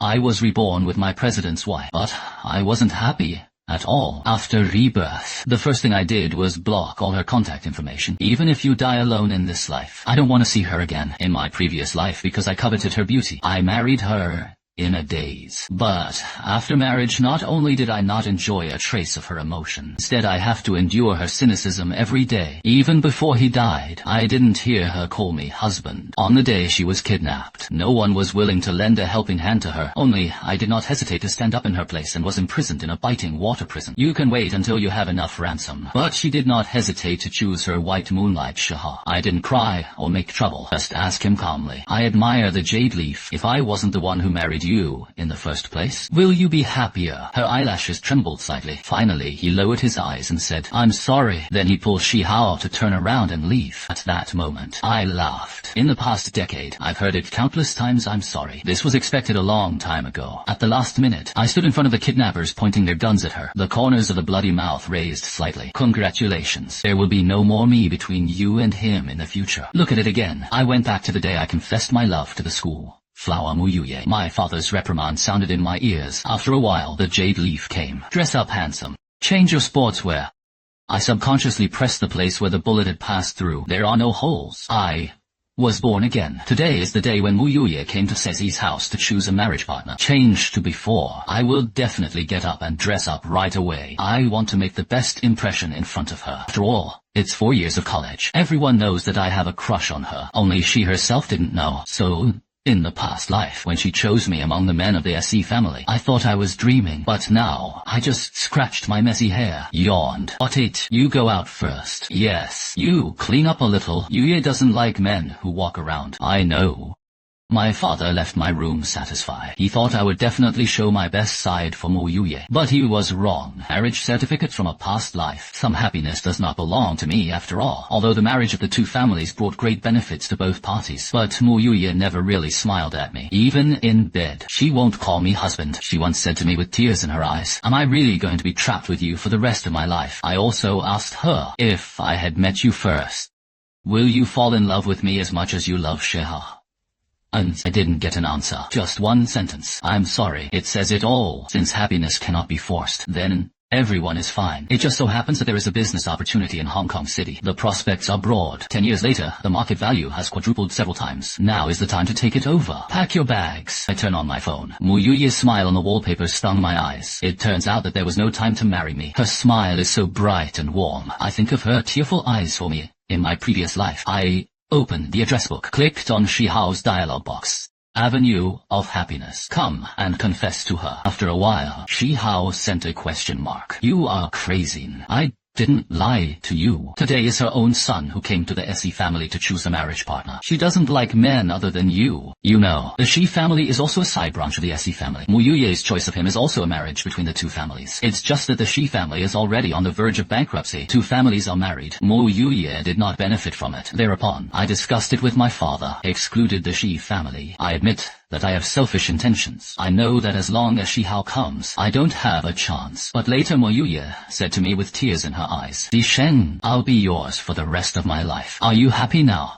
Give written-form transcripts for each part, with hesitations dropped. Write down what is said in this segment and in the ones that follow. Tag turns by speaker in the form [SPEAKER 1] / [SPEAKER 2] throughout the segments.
[SPEAKER 1] I was reborn with my president's wife, but I wasn't happy at all. After Rebirth, the first thing I did was block all her contact information. Even if you die alone in this life, I don't want to see her again. In my previous life, because I coveted her beauty, I married her in a daze. But after marriage, not only did I not enjoy a trace of her emotion, instead I have to endure her cynicism every day. Even before he died, I didn't hear her call me husband. On the day she was kidnapped, no one was willing to lend a helping hand to her. Only I did not hesitate to stand up in her place and was imprisoned in a biting water prison. You can wait until you have enough ransom. But she did not hesitate to choose her white moonlight Shah. I didn't cry or make trouble. Just ask him calmly. I admire the jade leaf. If I wasn't the one who married you in the first place, will you be happier? Her eyelashes trembled slightly. Finally, he lowered his eyes and said, I'm sorry. Then he pulled Shihao to turn around and leave. At that moment, I laughed. In the past decade, I've heard it countless times, I'm sorry. This was expected a long time ago. At the last minute, I stood in front of the kidnappers pointing their guns at her, the corners of the bloody mouth raised slightly. Congratulations. There will be no more me between you and him in the future. Look at it again. I went back to the day I confessed my love to the school. Flower Muyuye. My father's reprimand sounded in my ears. After a while, the jade leaf came. Dress up handsome. Change your sportswear. I subconsciously pressed the place where the bullet had passed through. There are no holes. I was born again. Today is the day when Muyuye came to Sezi's house to choose a marriage partner. Changed to before. I will definitely get up and dress up right away. I want to make the best impression in front of her. After all, it's 4 years of college. Everyone knows that I have a crush on her. Only she herself didn't know. So in the past life, when she chose me among the men of the SE family, I thought I was dreaming, but now, I just scratched my messy hair, yawned. But you go out first. Yes, you clean up a little. Yuye doesn't like men who walk around. I know. My father left my room satisfied. He thought I would definitely show my best side for Muyuye. But he was wrong. Marriage certificate from a past life. Some happiness does not belong to me after all. Although the marriage of the two families brought great benefits to both parties. But Muyuye never really smiled at me. Even in bed. She won't call me husband. She once said to me with tears in her eyes, am I really going to be trapped with you for the rest of my life? I also asked her, if I had met you first, will you fall in love with me as much as you love Sheha? And I didn't get an answer. Just one sentence. I'm sorry. It says it all. Since happiness cannot be forced, then everyone is fine. It just so happens that there is a business opportunity in Hong Kong City. The prospects are broad. 10 years later, the market value has quadrupled several times. Now is the time to take it over. Pack your bags. I turn on my phone. Muyuye's smile on the wallpaper stung my eyes. It turns out that there was no time to marry me. Her smile is so bright and warm. I think of her tearful eyes for me. In my previous life, I opened the address book, clicked on Shihao's dialog box. Avenue of Happiness. Come and confess to her. After a while, Shihao sent a question mark. You are crazy. I didn't lie to you. Today is her own son who came to the SE family to choose a marriage partner. She doesn't like men other than you. You know, the Shi family is also a side branch of the SE family. Muyuye's choice of him is also a marriage between the two families. It's just that the Shi family is already on the verge of bankruptcy. Two families are married. Muyuye did not benefit from it. Thereupon, I discussed it with my father, excluded the Shi family. I admit that I have selfish intentions. I know that as long as Shihao comes, I don't have a chance. But later Muyuye said to me with tears in her eyes, Di Shen, I'll be yours for the rest of my life. Are you happy now?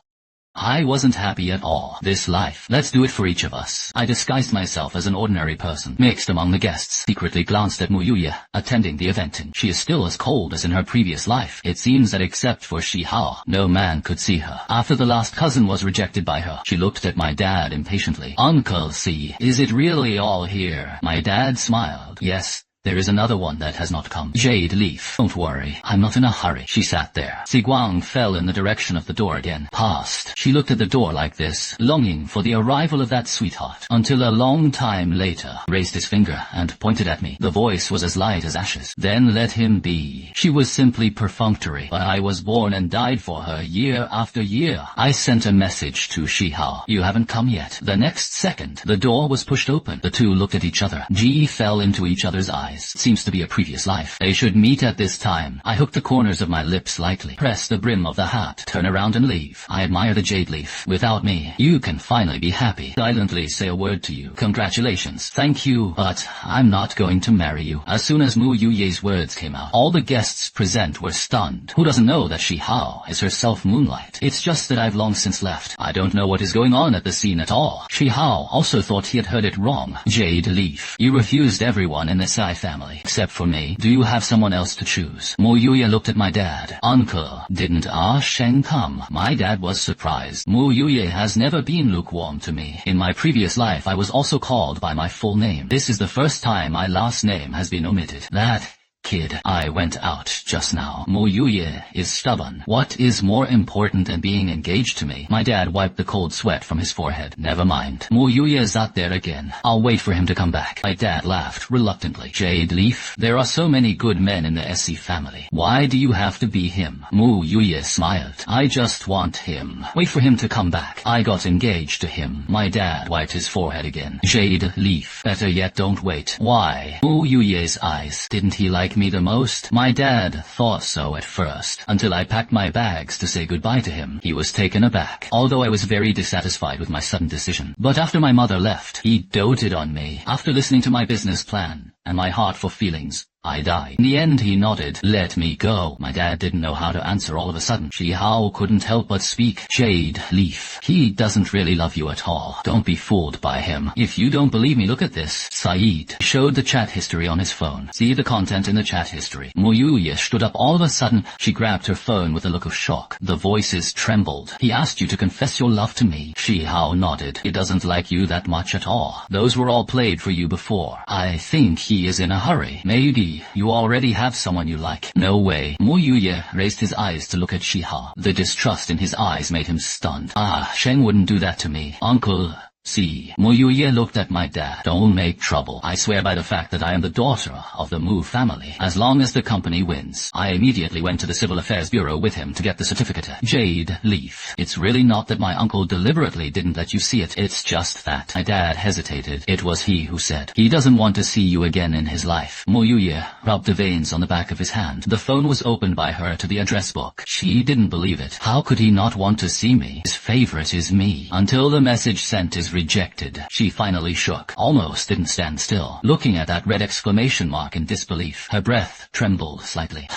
[SPEAKER 1] I wasn't happy at all. This life, let's do it for each of us. I disguised myself as an ordinary person, mixed among the guests, secretly glanced at Muyuye, attending the event, and she is still as cold as in her previous life. It seems that except for Shihao, no man could see her. After the last cousin was rejected by her, she looked at my dad impatiently. Uncle C, is it really all here? My dad smiled. Yes. There is another one that has not come. Jade leaf. Don't worry, I'm not in a hurry. She sat there. Ziguang fell in the direction of the door again. Passed. She looked at the door like this, longing for the arrival of that sweetheart, until a long time later, raised his finger and pointed at me. The voice was as light as ashes. Then let him be. She was simply perfunctory, but I was born and died for her year after year. I sent a message to Shihao. You haven't come yet. The next second, the door was pushed open. The two looked at each other. Ji fell into each other's eyes. eyes. Seems to be a previous life. They should meet at this time. I hook the corners of my lips lightly, press the brim of the hat, turn around and leave. I admire the jade leaf. Without me, you can finally be happy. Silently say a word to you. Congratulations. Thank you, but I'm not going to marry you. As soon as Mu Yuye's words came out, all the guests present were stunned. Who doesn't know that Shi Hao is herself Moonlight? It's just that I've long since left. I don't know what is going on at the scene at all. Shi Hao also thought he had heard it wrong. Jade leaf. You refused everyone in the Sai family, except for me. Do you have someone else to choose? Mu Yuye looked at my dad. Uncle, didn't Sheng come? My dad was surprised. Mu Yuye has never been lukewarm to me. In my previous life I was also called by my full name. This is the first time my last name has been omitted. That kid, I went out just now. Mu Yuye is stubborn. What is more important than being engaged to me? My dad wiped the cold sweat from his forehead. Never mind. Mu Yuye is out there again. I'll wait for him to come back. My dad laughed reluctantly. Jade leaf, there are so many good men in the SC family. Why do you have to be him? Mu Yuye smiled. I just want him. Wait for him to come back. I got engaged to him. My dad wiped his forehead again. Jade leaf, better yet don't wait. Why? Mu Yuye's eyes. Didn't he like me the most? My dad thought so at first, until I packed my bags to say goodbye to him. He was taken aback, although I was very dissatisfied with my sudden decision. But after my mother left, he doted on me. After listening to my business plan and my heart for feelings, I died. In the end he nodded. Let me go. My dad didn't know how to answer all of a sudden. Shi Hao couldn't help but speak. Jade leaf. He doesn't really love you at all. Don't be fooled by him. If you don't believe me, look at this. Saeed showed the chat history on his phone. See the content in the chat history. Mu Yuye stood up all of a sudden. She grabbed her phone with a look of shock. The voices trembled. He asked you to confess your love to me. Shi Hao nodded. He doesn't like you that much at all. Those were all played for you before. I think he is in a hurry. Maybe you already have someone you like. No way. Mu Yuye raised his eyes to look at Shi Hao. The distrust in his eyes made him stunned. Sheng wouldn't do that to me. Uncle. See, Mu Yuye looked at my dad. Don't make trouble. I swear by the fact that I am the daughter of the Mu family. As long as the company wins. I immediately went to the Civil Affairs Bureau with him to get the certificate. Jade leaf. It's really not that my uncle deliberately didn't let you see it. It's just that. My dad hesitated. It was he who said, he doesn't want to see you again in his life. Mu Yuye rubbed the veins on the back of his hand. The phone was opened by her to the address book. She didn't believe it. How could he not want to see me? His favorite is me. Until the message sent is rejected. She finally shook, almost didn't stand still, looking at that red exclamation mark in disbelief. Her breath trembled slightly.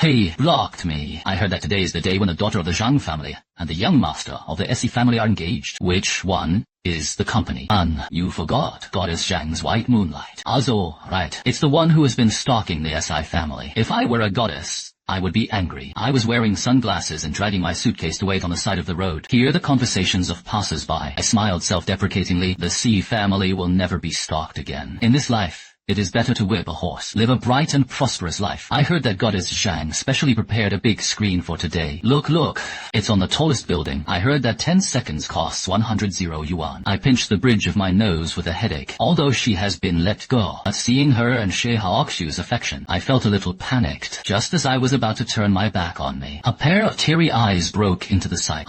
[SPEAKER 1] He blocked me. I heard that today is the day when the daughter of the Zhang family and the young master of the SE family are engaged. Which one is the company? You forgot. Goddess Zhang's white moonlight. Also, right. It's the one who has been stalking the SI family. If I were a goddess, I would be angry. I was wearing sunglasses and dragging my suitcase to wait on the side of the road. Hear the conversations of passers-by. I smiled self-deprecatingly. The C family will never be stalked again. In this life, it is better to whip a horse. Live a bright and prosperous life. I heard that Goddess Zhang specially prepared a big screen for today. Look. It's on the tallest building. I heard that 10 seconds costs 100 yuan. I pinched the bridge of my nose with a headache. Although she has been let go, but seeing her and She Haoxu's affection, I felt a little panicked. Just as I was about to turn my back on me, a pair of teary eyes broke into the sight.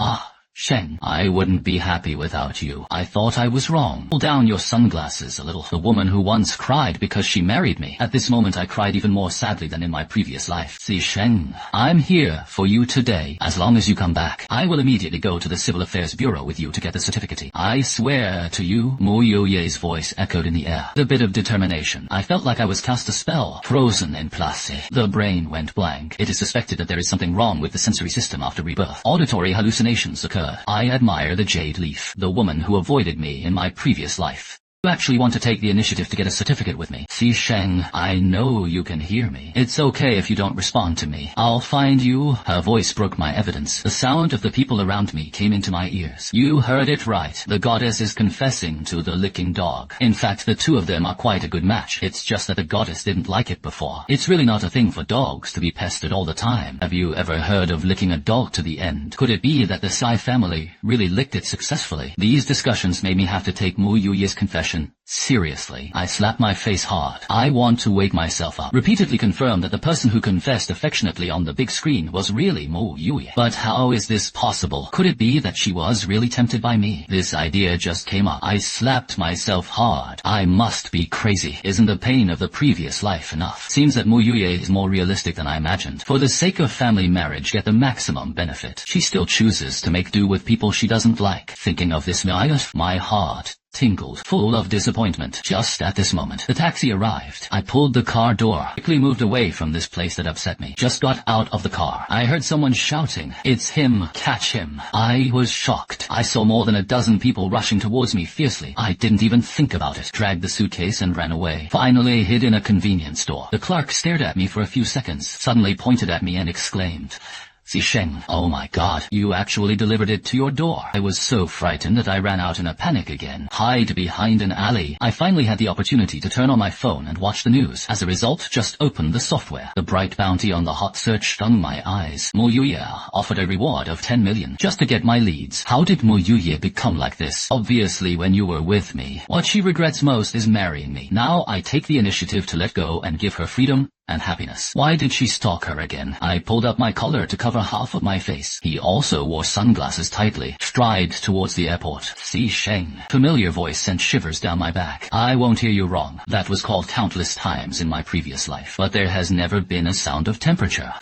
[SPEAKER 1] Sheng, I wouldn't be happy without you. I thought I was wrong. Pull down your sunglasses a little. The woman who once cried because she married me. At this moment I cried even more sadly than in my previous life. See, Sheng, I'm here for you today. As long as you come back, I will immediately go to the Civil Affairs Bureau with you to get the certificate. I swear to you. Mu Yuye's voice echoed in the air. The bit of determination. I felt like I was cast a spell. Frozen in place. The brain went blank. It is suspected that there is something wrong with the sensory system after rebirth. Auditory hallucinations occur. I admire the Jade Leaf, the woman who avoided me in my previous life. You actually want to take the initiative to get a certificate with me. See, Sheng, I know you can hear me. It's okay if you don't respond to me. I'll find you. Her voice broke my evidence. The sound of the people around me came into my ears. You heard it right. The goddess is confessing to the licking dog. In fact, the two of them are quite a good match. It's just that the goddess didn't like it before. It's really not a thing for dogs to be pestered all the time. Have you ever heard of licking a dog to the end? Could it be that the Sai family really licked it successfully? These discussions made me have to take Mu Yuye's confession Seriously, I slapped my face hard. I want to wake myself up. Repeatedly confirmed that the person who confessed affectionately on the big screen was really Mo Yue. But how is this possible? Could it be that she was really tempted by me? This idea just came up. I slapped myself hard. I must be crazy. Isn't the pain of the previous life enough? Seems that Mo Yue is more realistic than I imagined. For the sake of family marriage, get the maximum benefit. She still chooses to make do with people she doesn't like. Thinking of this, my heart tingled, full of disappointment. Just at this moment, the taxi arrived. I pulled the car door, quickly moved away from this place that upset me. Just got out of the car. I heard someone shouting, "It's him! Catch him!" I was shocked. I saw more than a dozen people rushing towards me fiercely. I didn't even think about it. Dragged the suitcase and ran away. Finally hid in a convenience store. The clerk stared at me for a few seconds, suddenly pointed at me and exclaimed, "Zisheng, oh my god, you actually delivered it to your door." I was so frightened that I ran out in a panic again. Hide behind an alley. I finally had the opportunity to turn on my phone and watch the news. As a result, just opened the software. The bright bounty on the hot search stung my eyes. Mo Yue offered a reward of 10 million just to get my leads. How did Mo Yue become like this? Obviously when you were with me. What she regrets most is marrying me. Now I take the initiative to let go and give her freedom and happiness. Why did she stalk her again? I pulled up my collar to cover half of my face. He also wore sunglasses tightly. Stride towards the airport. Zisheng. Familiar voice sent shivers down my back. I won't hear you wrong. That was called countless times in my previous life. But there has never been a sound of temperature.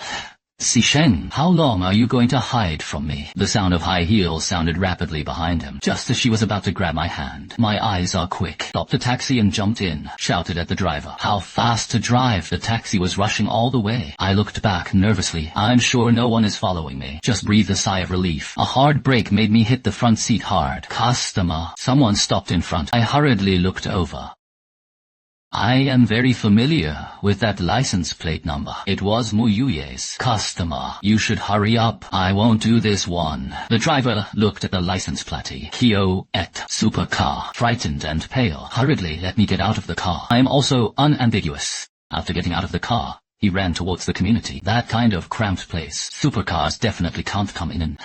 [SPEAKER 1] Zisheng, how long are you going to hide from me? The sound of high heels sounded rapidly behind him, just as she was about to grab my hand. My eyes are quick. Stopped the taxi and jumped in. Shouted at the driver. How fast to drive. The taxi was rushing all the way. I looked back nervously. I'm sure no one is following me. Just breathed a sigh of relief. A hard brake made me hit the front seat hard. Customer. Someone stopped in front. I hurriedly looked over. I am very familiar with that license plate number. It was Mo Yue's. Customer, you should hurry up. I won't do this one. The driver looked at the license plate. Kyo et supercar. Frightened and pale. Hurriedly let me get out of the car. I am also unambiguous. After getting out of the car, he ran towards the community. That kind of cramped place. Supercars definitely can't come in and...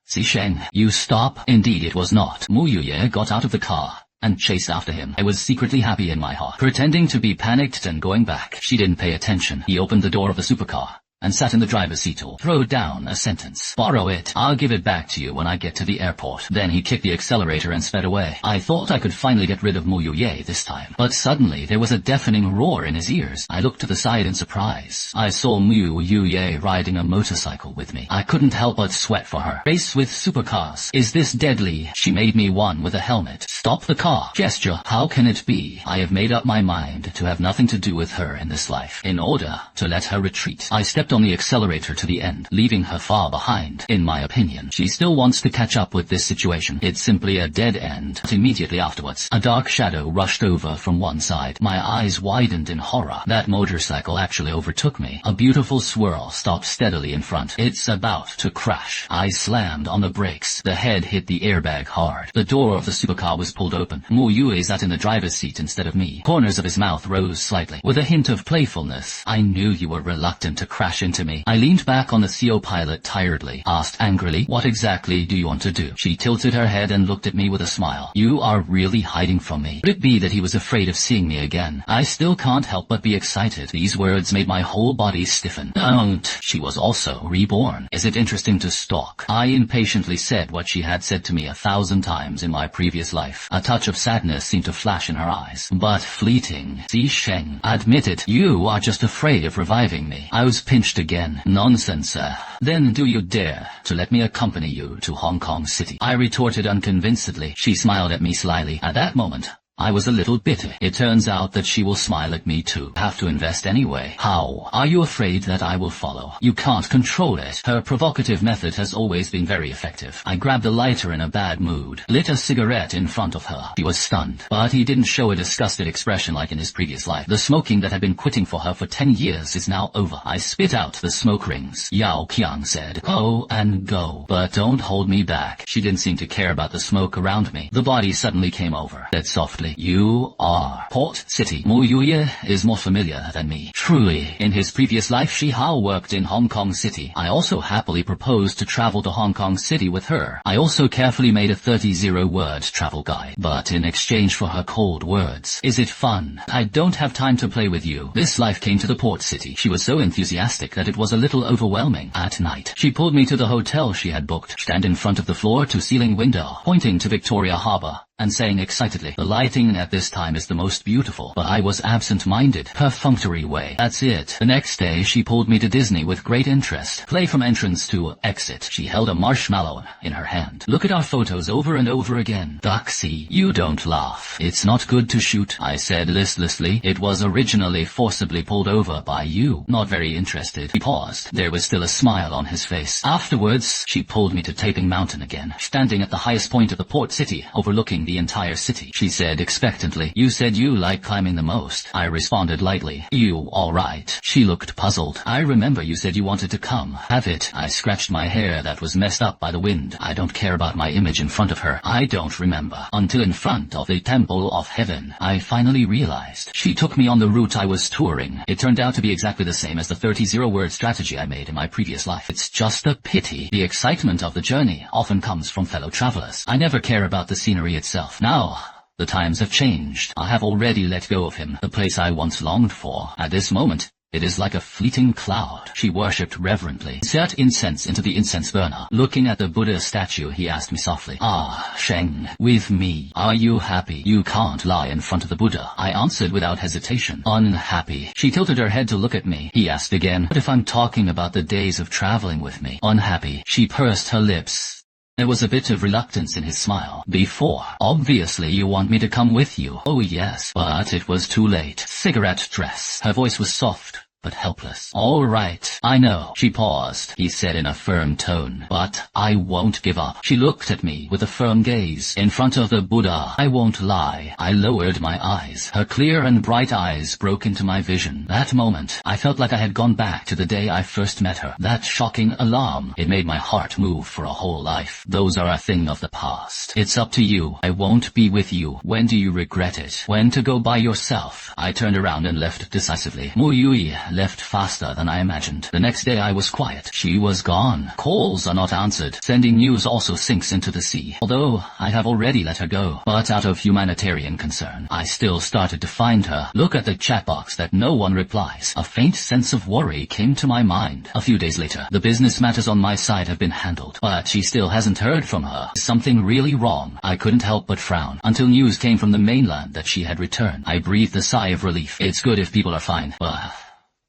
[SPEAKER 1] Zisheng, you stop. Indeed it was not. Mo Yue got out of the car and chased after him. I was secretly happy in my heart, pretending to be panicked and going back. She didn't pay attention. He opened the door of the supercar and sat in the driver's seat. Throw down a sentence. Borrow it. I'll give it back to you when I get to the airport. Then he kicked the accelerator and sped away. I thought I could finally get rid of Mo Yue this time. But suddenly there was a deafening roar in his ears. I looked to the side in surprise. I saw Mo Yue riding a motorcycle with me. I couldn't help but sweat for her. Race with supercars. Is this deadly? She made me one with a helmet. Stop the car. Gesture. How can it be? I have made up my mind to have nothing to do with her in this life. In order to let her retreat, I stepped on the accelerator to the end, leaving her far behind. In my opinion, she still wants to catch up with this situation. It's simply a dead end. But immediately afterwards, a dark shadow rushed over from one side. My eyes widened in horror. That motorcycle actually overtook me. A beautiful swirl stopped steadily in front. It's about to crash. I slammed on the brakes. The head hit the airbag hard. The door of the supercar was pulled open. Mo Yue sat in the driver's seat instead of me. Corners of his mouth rose slightly. With a hint of playfulness, I knew you were reluctant to crash into me. I leaned back on the co-pilot tiredly, asked angrily, what exactly do you want to do? She tilted her head and looked at me with a smile. You are really hiding from me. Could it be that he was afraid of seeing me again? I still can't help but be excited. These words made my whole body stiffen. Don't. She was also reborn. Is it interesting to stalk? I impatiently said what she had said to me 1,000 times in my previous life. A touch of sadness seemed to flash in her eyes, but fleeting. Zisheng, admit it. You are just afraid of reviving me. I was pinched again. Nonsense, sir. Then do you dare to let me accompany you to Hong Kong City? I retorted unconvincedly. She smiled at me slyly. At that moment, I was a little bitter. It turns out that she will smile at me too. Have to invest anyway. How? Are you afraid that I will follow? You can't control it. Her provocative method has always been very effective. I grabbed a lighter in a bad mood, lit a cigarette in front of her. She was stunned, but he didn't show a disgusted expression like in his previous life. The smoking that had been quitting for her for 10 years is now over. I spit out the smoke rings. Yao Qiang said, go and go, but don't hold me back. She didn't seem to care about the smoke around me. The body suddenly came over, said softly, say you are. Port City. Mo Yuye is more familiar than me. Truly, in his previous life Shi Hao worked in Hong Kong City. I also happily proposed to travel to Hong Kong City with her. I also carefully made a 30-word travel guide, but in exchange for her cold words. Is it fun? I don't have time to play with you. This life came to the port city. She was so enthusiastic that it was a little overwhelming. At night, she pulled me to the hotel she had booked, stand in front of the floor-to-ceiling window, pointing to Victoria Harbour, and saying excitedly, the lighting at this time is the most beautiful, but I was absent-minded, perfunctory way. That's it. The next day, she pulled me to Disney with great interest. Play from entrance to exit. She held a marshmallow in her hand. Look at our photos over and over again. Duxie, you don't laugh. It's not good to shoot, I said listlessly. It was originally forcibly pulled over by you. Not very interested. He paused. There was still a smile on his face. Afterwards, she pulled me to Taping Mountain again, standing at the highest point of the port city, overlooking the entire city. She said expectantly, you said you like climbing the most. I responded lightly, you alright? She looked puzzled. I remember you said you wanted to come. Have it. I scratched my hair that was messed up by the wind. I don't care about my image in front of her. I don't remember. Until in front of the Temple of Heaven, I finally realized. She took me on the route I was touring. It turned out to be exactly the same as the 30-word strategy I made in my previous life. It's just a pity. The excitement of the journey often comes from fellow travelers. I never care about the scenery itself. Now, the times have changed. I have already let go of him, the place I once longed for. At this moment, it is like a fleeting cloud. She worshipped reverently. Set incense into the incense burner. Looking at the Buddha statue, he asked me softly, Ah, Sheng, with me, are you happy? You can't lie in front of the Buddha. I answered without hesitation. Unhappy. She tilted her head to look at me. He asked again, what if I'm talking about the days of traveling with me? Unhappy. She pursed her lips. There was a bit of reluctance in his smile. Before, obviously you want me to come with you. Oh yes, but it was too late. Cigarette dress. Her voice was soft, but helpless. All right, I know. She paused. He said in a firm tone, but I won't give up. She looked at me with a firm gaze. In front of the Buddha, I won't lie. I lowered my eyes. Her clear and bright eyes broke into my vision. That moment, I felt like I had gone back to the day I first met her. That shocking alarm, it made my heart move for a whole life. Those are a thing of the past. It's up to you. I won't be with you. When do you regret it? When to go by yourself? I turned around and left decisively. Mu Yui left faster than I imagined. The next day I was quiet. She was gone. Calls are not answered. Sending news also sinks into the sea. Although I have already let her go. But out of humanitarian concern, I still started to find her. Look at the chat box that no one replies. A faint sense of worry came to my mind. A few days later, the business matters on my side have been handled. But she still hasn't heard from her. Something really wrong. I couldn't help but frown. Until news came from the mainland that she had returned. I breathed a sigh of relief. It's good if people are fine. But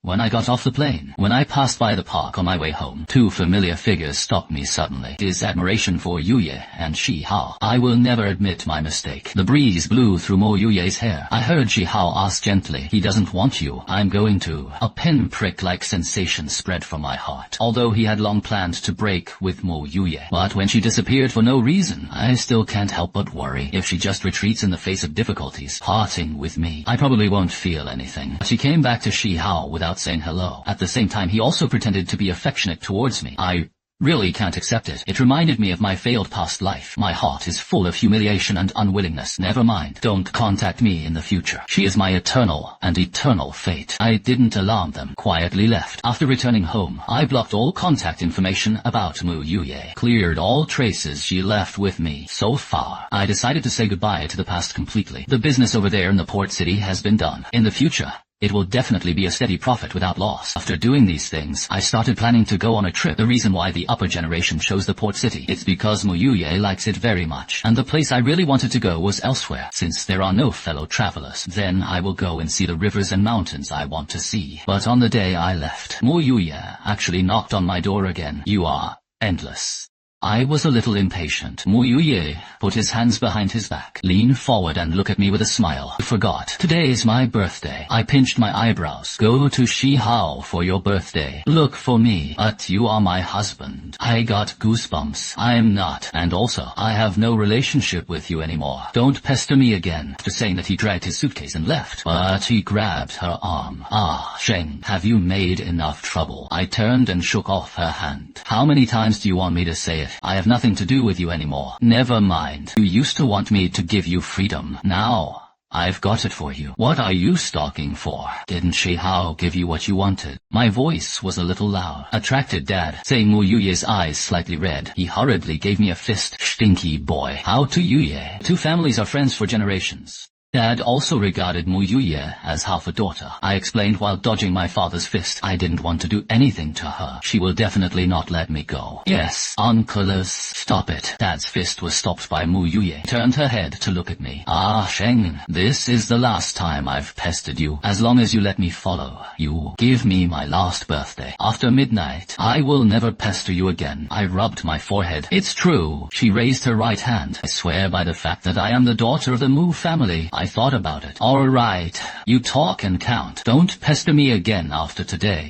[SPEAKER 1] when I got off the plane, when I passed by the park on my way home, two familiar figures stopped me suddenly. His admiration for Yuye and Shi Hao. I will never admit my mistake. The breeze blew through Mo Yuye's hair. I heard Shi Hao ask gently, he doesn't want you. I'm going to. A pinprick-like sensation spread from my heart. Although he had long planned to break with Mo Yuye. But when she disappeared for no reason, I still can't help but worry. If she just retreats in the face of difficulties, parting with me, I probably won't feel anything. She came back to Shi Hao without saying hello. At the same time, he also pretended to be affectionate towards me. I really can't accept it. It reminded me of my failed past life. My heart is full of humiliation and unwillingness. Never mind. Don't contact me in the future. She is my eternal and eternal fate. I didn't alarm them. Quietly left. After returning home, I blocked all contact information about Mu Yuye. Cleared all traces she left with me. So far, I decided to say goodbye to the past completely. The business over there in the port city has been done. In the future, it will definitely be a steady profit without loss. After doing these things, I started planning to go on a trip. The reason why the upper generation chose the port city, it's because Mu Yuye likes it very much. And the place I really wanted to go was elsewhere, since there are no fellow travelers. Then I will go and see the rivers and mountains I want to see. But on the day I left, Mu Yuye actually knocked on my door again. You are endless. I was a little impatient. Mu Yuye put his hands behind his back, leaned forward and looked at me with a smile. I forgot. Today is my birthday. I pinched my eyebrows. Go to Shi Hao for your birthday. Look for me. But you are my husband. I got goosebumps. I'm not. And also, I have no relationship with you anymore. Don't pester me again. After saying that, he dragged his suitcase and left. But he grabbed her arm. Ah, Sheng, have you made enough trouble? I turned and shook off her hand. How many times do you want me to say it? I have nothing to do with you anymore. Never mind. You used to want me to give you freedom. Now, I've got it for you. What are you stalking for? Didn't Shihao give you what you wanted? My voice was a little loud, attracted Dad, saying Mu Yuye's eyes slightly red. He hurriedly gave me a fist. Stinky boy. How to Yuye? Two families are friends for generations. Dad also regarded Mu Yuye as half a daughter. I explained while dodging my father's fist. I didn't want to do anything to her. She will definitely not let me go. Yes, Uncle, stop it. Dad's fist was stopped by Mu Yuye. Turned her head to look at me. Ah, Sheng, this is the last time I've pestered you. As long as you let me follow you, give me my last birthday. After midnight, I will never pester you again. I rubbed my forehead. It's true. She raised her right hand. I swear by the fact that I am the daughter of the Mu family. I thought about it. All right, you talk and count. Don't pester me again after today.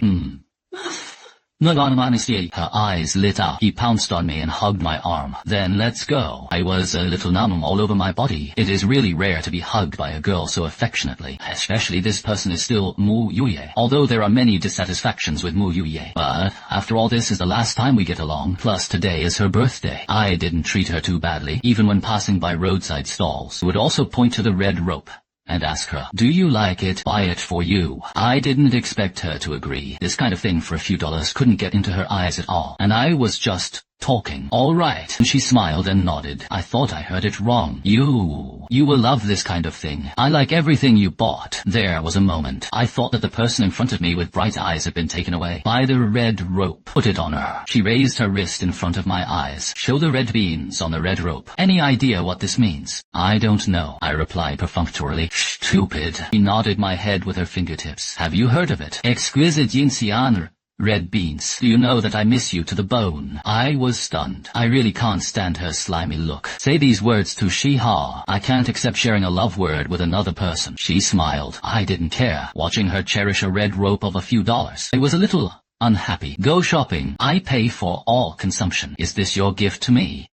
[SPEAKER 1] Her eyes lit up. He pounced on me and hugged my arm. Then let's go. I was a little numb all over my body. It is really rare to be hugged by a girl so affectionately. Especially this person is still Mu Yuye. Although there are many dissatisfactions with Mu Yuye. But after all, this is the last time we get along. Plus today is her birthday. I didn't treat her too badly. Even when passing by roadside stalls, would also point to the red rope and ask her, do you like it? Buy it for you. I didn't expect her to agree. This kind of thing for a few dollars couldn't get into her eyes at all. And I was just talking. All right. And she smiled and nodded. I thought I heard it wrong. You will love this kind of thing. I like everything you bought. There was a moment. I thought that the person in front of me with bright eyes had been taken away by the red rope. Put it on her. She raised her wrist in front of my eyes. Show the red beans on the red rope. Any idea what this means? I don't know, I replied perfunctorily. Stupid. She nodded my head with her fingertips. Have you heard of it? Exquisite Yinxian. Red beans. Do you know that I miss you to the bone? I was stunned. I really can't stand her slimy look. Say these words to Shiha. I can't accept sharing a love word with another person. She smiled. I didn't care, watching her cherish a red rope of a few dollars. I was a little unhappy. Go shopping. I pay for all consumption. Is this your gift to me?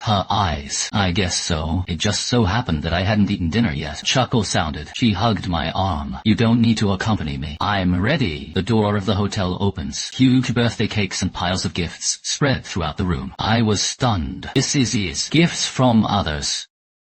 [SPEAKER 1] Her eyes. I guess so. It just so happened that I hadn't eaten dinner yet. Chuckle sounded. She hugged my arm. You don't need to accompany me. I'm ready. The door of the hotel opens. Huge birthday cakes and piles of gifts spread throughout the room. I was stunned. This is gifts from others.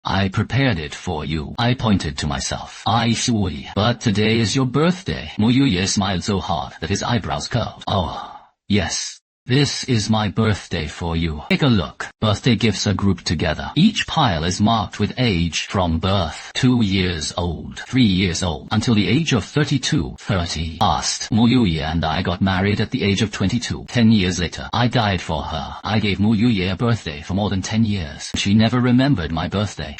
[SPEAKER 1] I prepared it for you. I pointed to myself. I shui. But today is your birthday. Mu Yuye smiled so hard that his eyebrows curled. Oh, yes. This is my birthday for you. Take a look. Birthday gifts are grouped together. Each pile is marked with age from birth. 2 years old, 3 years old, until the age of 32. 30. Asked. Mu Yuye and I got married at the age of 22. 10 years later, I died for her. I gave Mu Yuye a birthday for more than 10 years. She never remembered my birthday.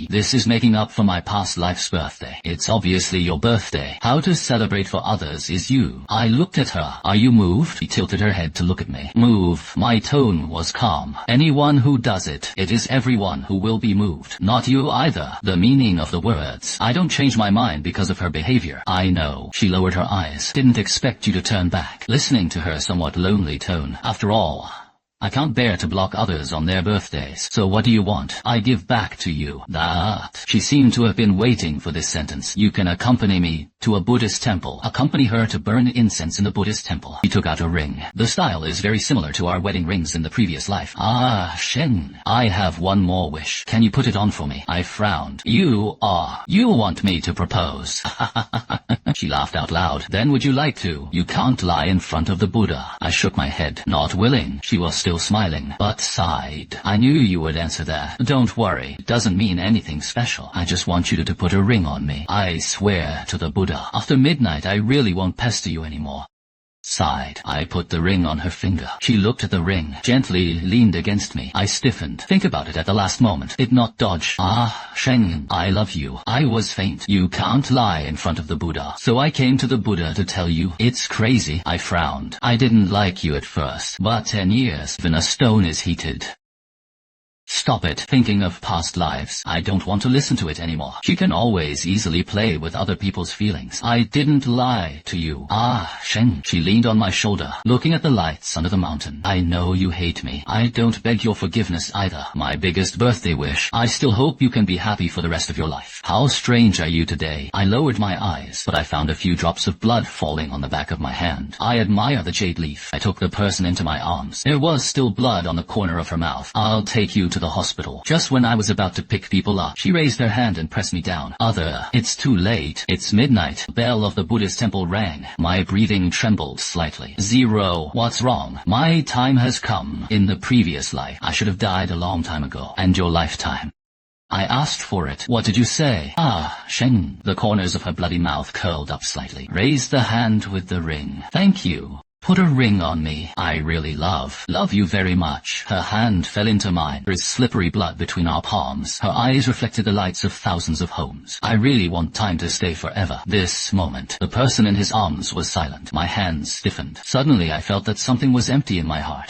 [SPEAKER 1] This is making up for my past life's birthday. It's obviously your birthday. How to celebrate for others is you. I looked at her. Are you moved? She tilted her head to look at me. Move. My tone was calm. Anyone who does it, it is everyone who will be moved. Not you either. The meaning of the words. I don't change my mind because of her behavior. I know. She lowered her eyes. Didn't expect you to turn back. Listening to her somewhat lonely tone. After all, I can't bear to block others on their birthdays. So what do you want? I give back to you. That. She seemed to have been waiting for this sentence. You can accompany me to a Buddhist temple. Accompany her to burn incense in the Buddhist temple. He took out a ring. The style is very similar to our wedding rings in the previous life. Ah, Shen. I have one more wish. Can you put it on for me? I frowned. You want me to propose. She laughed out loud. Then would you like to? You can't lie in front of the Buddha. I shook my head. Not willing. She was still smiling, but sighed. I knew you would answer that. Don't worry. It doesn't mean anything special. I just want you to put a ring on me. I swear to the Buddha. After midnight, I really won't pester you anymore. Sighed. I put the ring on her finger. She looked at the ring, gently leaned against me. I stiffened. Think about it at the last moment. Did not dodge. Ah, Shen, I love you. I was faint. You can't lie in front of the Buddha. So I came to the Buddha to tell you. It's crazy. I frowned. I didn't like you at first, but 10 years, even a stone is heated. Stop it. Thinking of past lives. I don't want to listen to it anymore. She can always easily play with other people's feelings. I didn't lie to you. Ah, Shen. She leaned on my shoulder, looking at the lights under the mountain. I know you hate me. I don't beg your forgiveness either. My biggest birthday wish. I still hope you can be happy for the rest of your life. How strange are you today? I lowered my eyes, but I found a few drops of blood falling on the back of my hand. I admire the jade leaf. I took the person into my arms. There was still blood on the corner of her mouth. I'll take you to the hospital. Just when I was about to pick people up, she raised her hand and pressed me down. Other, it's too late. It's midnight. Bell of the Buddhist temple rang. My breathing trembled slightly. Zero. What's wrong? My time has come. In the previous life, I should have died a long time ago. And your lifetime. I asked for it. What did you say? Ah, Shen. The corners of her bloody mouth curled up slightly. Raised the hand with the ring. Thank you. Put a ring on me. I really love you very much. Her hand fell into mine. There is slippery blood between our palms. Her eyes reflected the lights of thousands of homes. I really want time to stay forever. This moment. The person in his arms was silent. My hands stiffened. Suddenly I felt that something was empty in my heart.